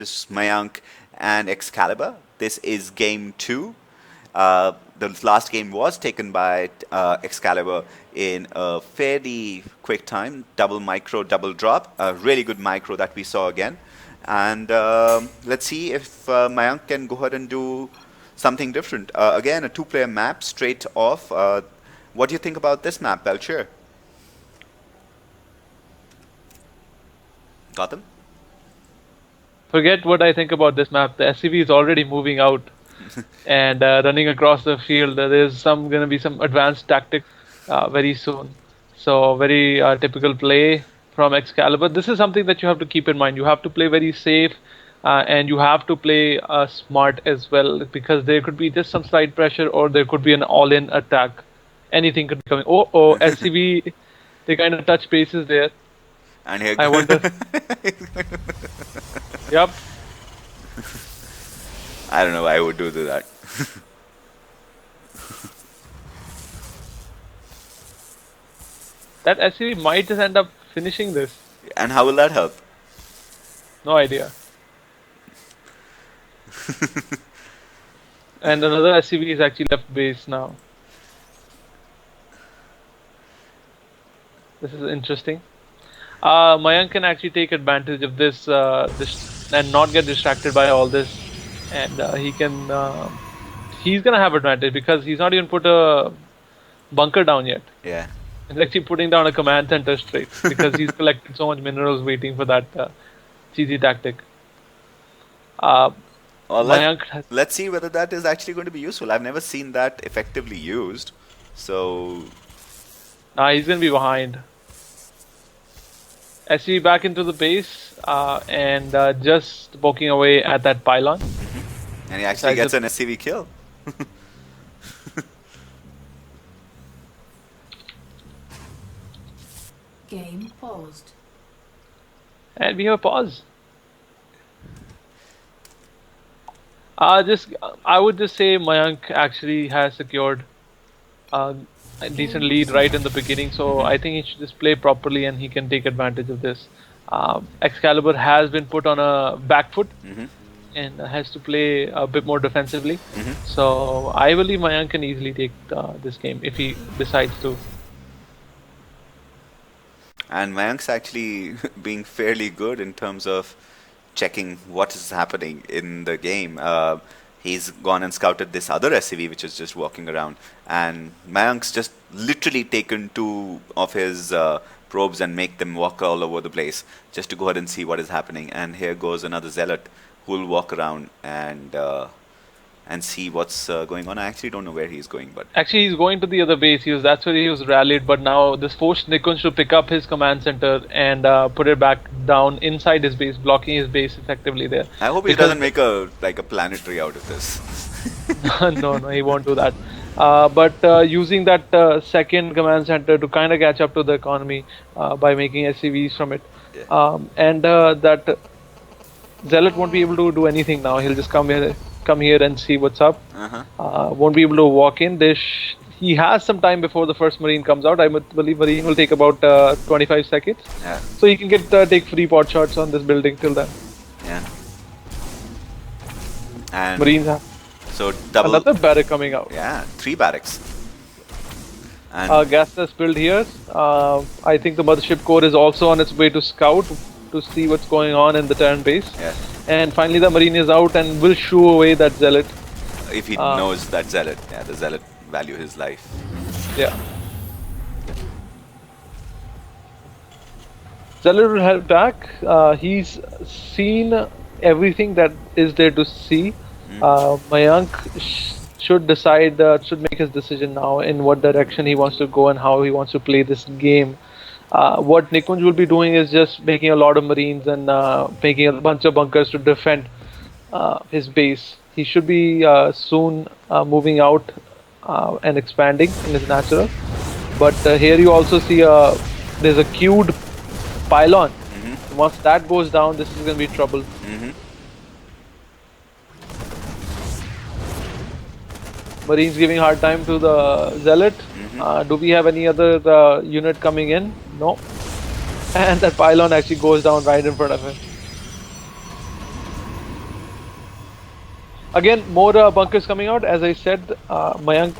versus Mayank and Excalibur. This is game two. The last game was taken by Excalibur in a fairly quick time. Double micro, double drop. A really good micro that we saw again. And let's see if Mayank can go ahead and do something different. Again, a two-player map straight off. What do you think about this map, Belcher? Gotham? Forget what I think about this map. The SCV is already moving out and running across the field. There's going to be some advanced tactics very soon. So very typical play from Excalibur. This is something that you have to keep in mind. You have to play very safe and you have to play smart as well, because there could be just some slight pressure or there could be an all-in attack. Anything could be coming. Oh, SCV, they kind of touch bases there. And here I wonder. Yep. I don't know why I would do that. That SCV might just end up finishing this. And how will that help? No idea. And another SCV is actually left base now. This is interesting. Mayank can actually take advantage of this, and not get distracted by all this, and he's gonna have advantage because he's not even put a bunker down yet. Yeah. He's actually putting down a command center straight because he's collected so much minerals waiting for that cheesy tactic. Well, let's see whether that is actually going to be useful. I've never seen that effectively used, so. He's gonna be behind. SCV back into the base and just poking away at that pylon. And he actually gets an SCV kill. Game paused. And we have a pause. I would just say Mayank actually has secured a decent lead right in the beginning, so I think he should just play properly and he can take advantage of this. Excalibur has been put on a back foot and has to play a bit more defensively. So I believe Mayank can easily take this game if he decides to. And Mayank's actually being fairly good in terms of checking what is happening in the game. He's gone and scouted this other SCV which is just walking around, and Mayank's just literally taken two of his probes and make them walk all over the place just to go ahead and see what is happening. And here goes another zealot who will walk around and see what's going on. I actually don't know where he's going, but actually he's going to the other base. That's where he was rallied, but now this forced Nikunj to pick up his command center and put it back down inside his base, blocking his base effectively there. I hope he doesn't make a planetary out of this. No, he won't do that. But using that second command center to kind of catch up to the economy by making SCVs from it, and that zealot won't be able to do anything now. He'll just come here and see what's up. Won't be able to walk in. He has some time before the first Marine comes out. I believe Marine will take about 25 seconds. Yeah. So he can take free pot shots on this building till then. Yeah. And Marines have. So double. Another barrack coming out. Yeah, 3 barracks. And gas test build here. I think the mothership core is also on its way to scout to see what's going on in the Terran base. Yeah. And finally the Marine is out and will shoo away that zealot. If he knows that zealot, the zealot value his life. Yeah. Zealot will help back. He's seen everything that is there to see. Mayank should make his decision now in what direction he wants to go and how he wants to play this game. What Nikunj will be doing is just making a lot of Marines and making a bunch of bunkers to defend his base. He should be soon moving out and expanding in his natural. But here you also see there's a queued pylon. Once that goes down, this is going to be trouble. Marines giving hard time to the zealot. Do we have any other unit coming in? No. And that pylon actually goes down right in front of him. Again, more bunkers coming out. As I said, Mayank.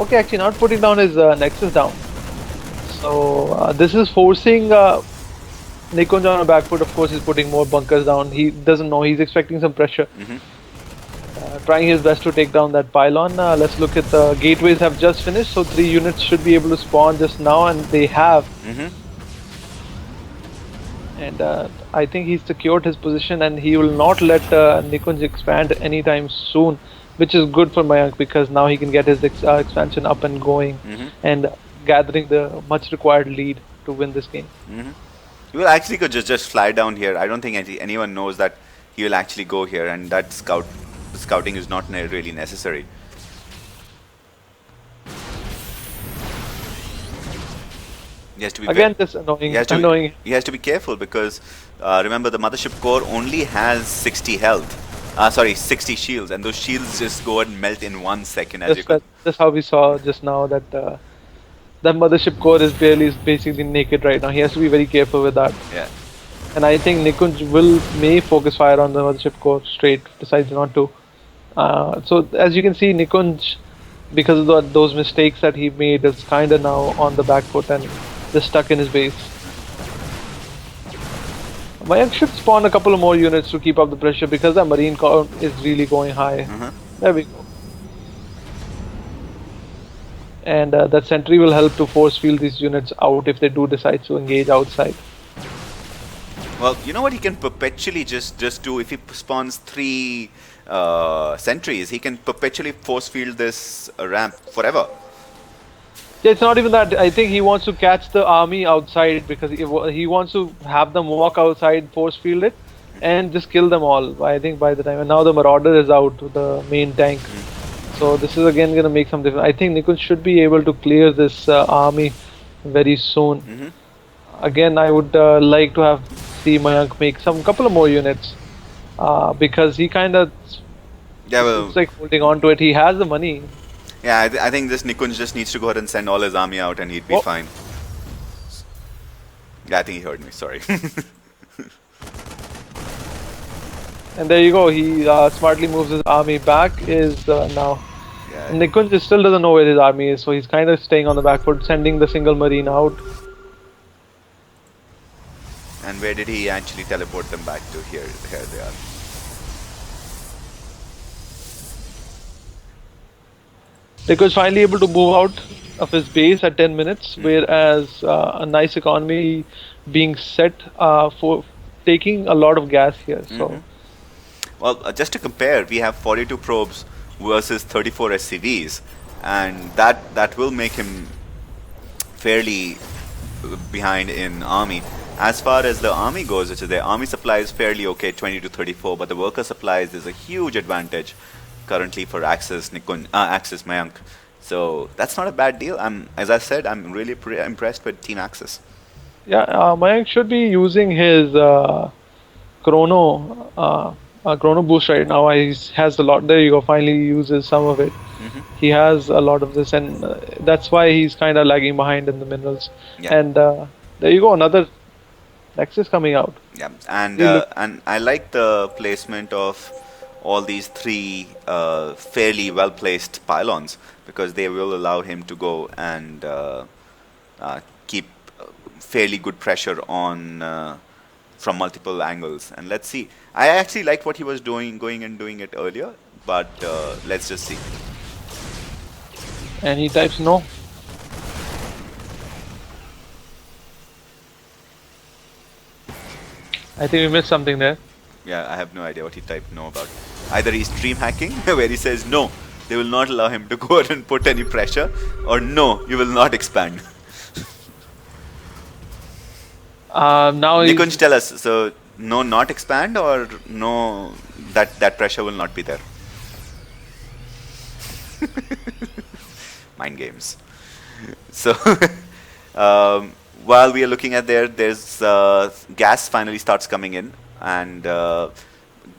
Okay, actually, not putting down his nexus down. So this is forcing Nikunj on a back foot. Of course, he's putting more bunkers down. He doesn't know. He's expecting some pressure. Trying his best to take down that pylon. Let's look at the gateways have just finished, so 3 units should be able to spawn just now, and they have. And I think he's secured his position, and he will not let Nikunj expand anytime soon, which is good for Mayank because now he can get his expansion up and going and gathering the much required lead to win this game. He will actually could just fly down here. I don't think anyone knows that he will actually go here, and that scouting is not really necessary. He has to be Again, this annoying. He has to be careful because remember the mothership core only has 60 health. Sorry, 60 shields, and those shields just go and melt in 1 second. That's how we saw just now that that mothership core is basically naked right now. He has to be very careful with that. Yeah. And I think Nikunj may focus fire on the mothership core straight, decides not to. So as you can see, Nikunj, because of those mistakes that he made, is kind of now on the back foot and just stuck in his base. Mayank should spawn a couple of more units to keep up the pressure because the marine count is really going high. There we go. And that sentry will help to force field these units out if they do decide to engage outside. Well, you know what he can perpetually just do? If he spawns 3 sentries, he can perpetually force field this ramp forever. Yeah, it's not even that. I think he wants to catch the army outside because he wants to have them walk outside, force field it, and just kill them all. I think by the time, and now the Marauder is out, the main tank. So this is again going to make some difference. I think Nikunj should be able to clear this army very soon. Again, I would like to see Mayank make couple of more units because he kind of looks like holding on to it. He has the money. Yeah, I think this Nikunj just needs to go ahead and send all his army out and he'd be fine. Yeah, I think he heard me, sorry. And there you go, he smartly moves his army back now. Yeah. Nikunj still doesn't know where his army is, so he's kind of staying on the back foot, sending the single marine out. And where did he actually teleport them back to? Here they are. Nikunj finally able to move out of his base at 10 minutes, whereas a nice economy being set for taking a lot of gas here. So, well, just to compare, we have 42 probes versus 34 SCVs, and that will make him fairly behind in army. As far as the army goes, which is the army supply is fairly okay, 20 to 34, but the worker supplies is a huge advantage currently for Axis Mayank. So that's not a bad deal. As I said, I'm really impressed with Team Axis. Yeah, Mayank should be using his chrono boost right now. He has a lot. There you go. Finally uses some of it. He has a lot of this, and that's why he's kind of lagging behind in the minerals. Yeah. And there you go, another Nexus coming out. Yeah, and I like the placement of all these 3 fairly well placed pylons because they will allow him to go and keep fairly good pressure on from multiple angles. And let's see. I actually liked what he was going and doing it earlier, but let's just see. And he types no. I think we missed something there. Yeah, I have no idea what he typed no about. Either he's stream hacking, where he says no, they will not allow him to go out and put any pressure, or no, you will not expand. Now Nikunj, tell us, so no, not expand, or no, that pressure will not be there? Mind games. So, while we are looking at there's gas finally starts coming in, and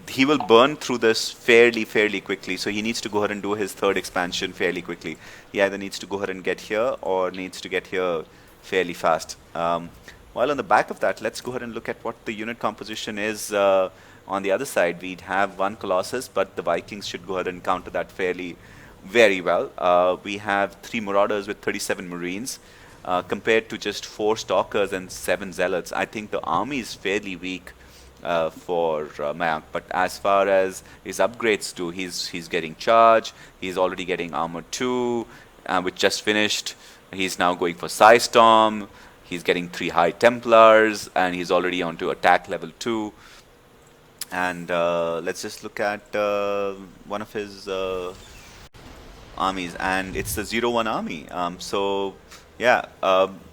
he will burn through this fairly quickly. So he needs to go ahead and do his 3rd expansion fairly quickly. He either needs to go ahead and get here or needs to get here fairly fast. While on the back of that, let's go ahead and look at what the unit composition is on on the other side, we'd have one Colossus, but the Vikings should go ahead and counter that fairly very well. We have 3 Marauders with 37 Marines. Compared to just 4 Stalkers and 7 Zealots, I think the army is fairly weak for Mayank. But as far as his upgrades do, he's getting Charge, he's already getting Armor 2, which just finished. He's now going for Psy Storm, he's getting 3 High Templars, and he's already on to attack level 2. And let's just look at one of his armies, and it's the 0-1 army. So yeah,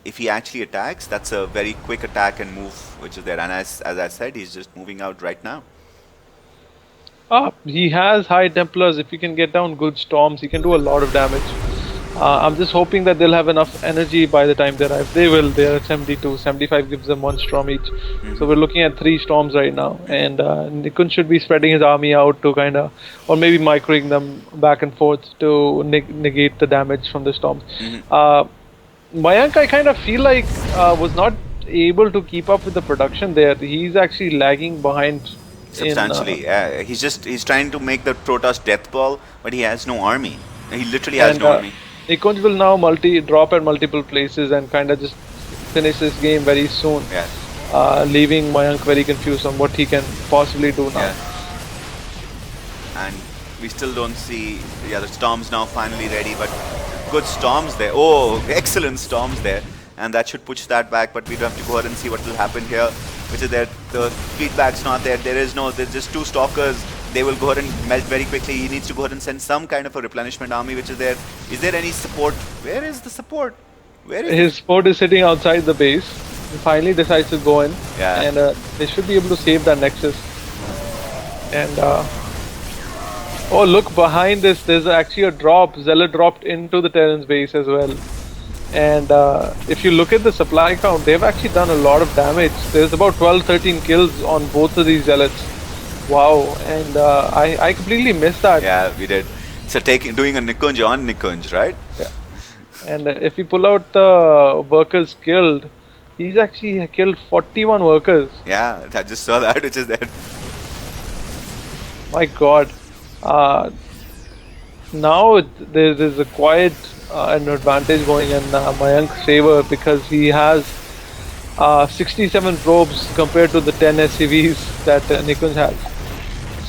if he actually attacks, that's a very quick attack and move which is there. And as I said, he's just moving out right now. He has High Templars. If he can get down good storms, he can do a lot of damage. I'm just hoping that they'll have enough energy by the time they arrive. They will. They're at 72. 75 gives them 1 storm each. So we're looking at 3 storms right now. And Nikunj should be spreading his army out to kind of, or maybe microing them back and forth to negate the damage from the storms. Mayank, I kind of feel like was not able to keep up with the production there. He's actually lagging behind substantially. He's trying to make the Protoss death ball, but he has no army. He literally has no army. Nikunj will now drop at multiple places and kind of just finish this game very soon. Leaving Mayank very confused on what he can possibly do now. And we still don't see the storms now finally ready, but good storms there. Oh, excellent storms there. And that should push that back, but we do have to go ahead and see what will happen here. Which is that the feedback's not there. There's just 2 Stalkers. They will go ahead and melt very quickly. He needs to go ahead and send some kind of a replenishment army which is there. Is there any support? Where is the support? Where is his support is sitting outside the base. He finally decides to go in. And they should be able to save that Nexus. And oh, look behind this. There's actually a drop. Zealot dropped into the Terran's base as well. And if you look at the supply count, they've actually done a lot of damage. There's about 12-13 kills on both of these Zealots. Wow, and I completely missed that. Yeah, we did. So doing a Nikunj on Nikunj, right? Yeah. And if you pull out the workers killed, he's actually killed 41 workers. Yeah, I just saw that, which is there. My God. Now there's a quite an advantage going in Mayank's favor because he has 67 probes compared to the 10 SCVs that Nikunj has.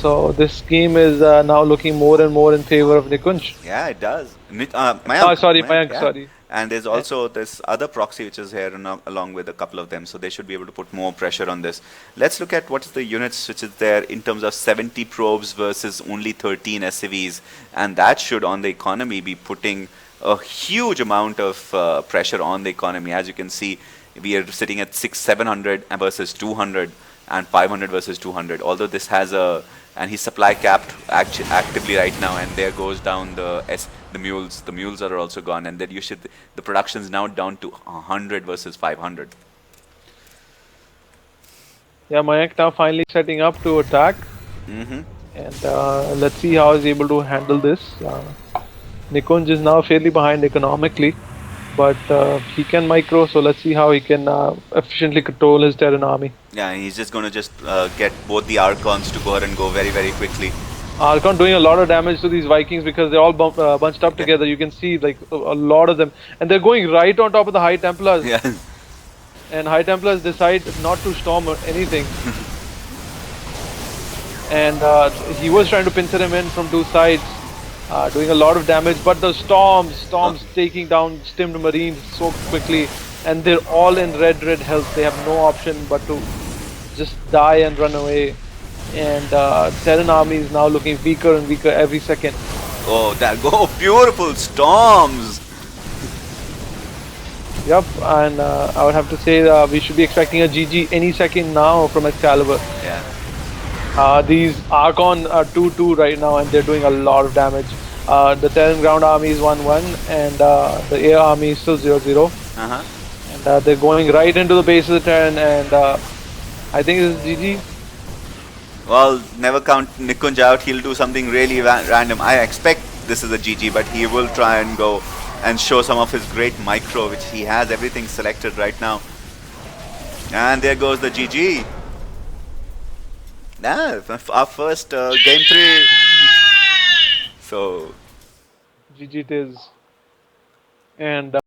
So this game is now looking more and more in favor of Nikunj. Yeah, it does. Mayank, Mayank, sorry. And there's also this other proxy which is here along with a couple of them, so they should be able to put more pressure on this. Let's look at what is the units which is there in terms of 70 probes versus only 13 SCVs, and that should on the economy be putting a huge amount of pressure on the economy. As you can see, we are sitting at 700 versus 200 and 500 versus 200. Although this has and he's supply capped actively right now, and there goes down the mules. The mules are also gone, and then the production is now down to 100 versus 500. Yeah, Mayank now finally setting up to attack. And let's see how he's able to handle this. Nikunj is now fairly behind economically, but he can micro, so let's see how he can efficiently control his Terran army. Yeah, he's just going to get both the Archons to go ahead and go very, very quickly. Archon doing a lot of damage to these Vikings because they're all bunched up together. You can see like a lot of them, and they're going right on top of the High Templars. And High Templars decide not to storm or anything. And he was trying to pincer him in from 2 sides, doing a lot of damage, but the storms taking down stimmed Marines so quickly, and they're all in red health. They have no option but to just die and run away. And Terran army is now looking weaker and weaker every second. Oh, that beautiful storms! Yep, and I would have to say we should be expecting a GG any second now from Excalibur. These Archon are 2-2 right now, and they're doing a lot of damage. The Terran ground army is 1-1, and the air army is still 0-0. And they're going right into the base of the Terran, and I think this is GG. Well, never count Nikunj out. He'll do something really random. I expect this is a GG, but he will try and go and show some of his great micro, which he has everything selected right now. And there goes the GG. Nah, our first game 3. So GG it is. And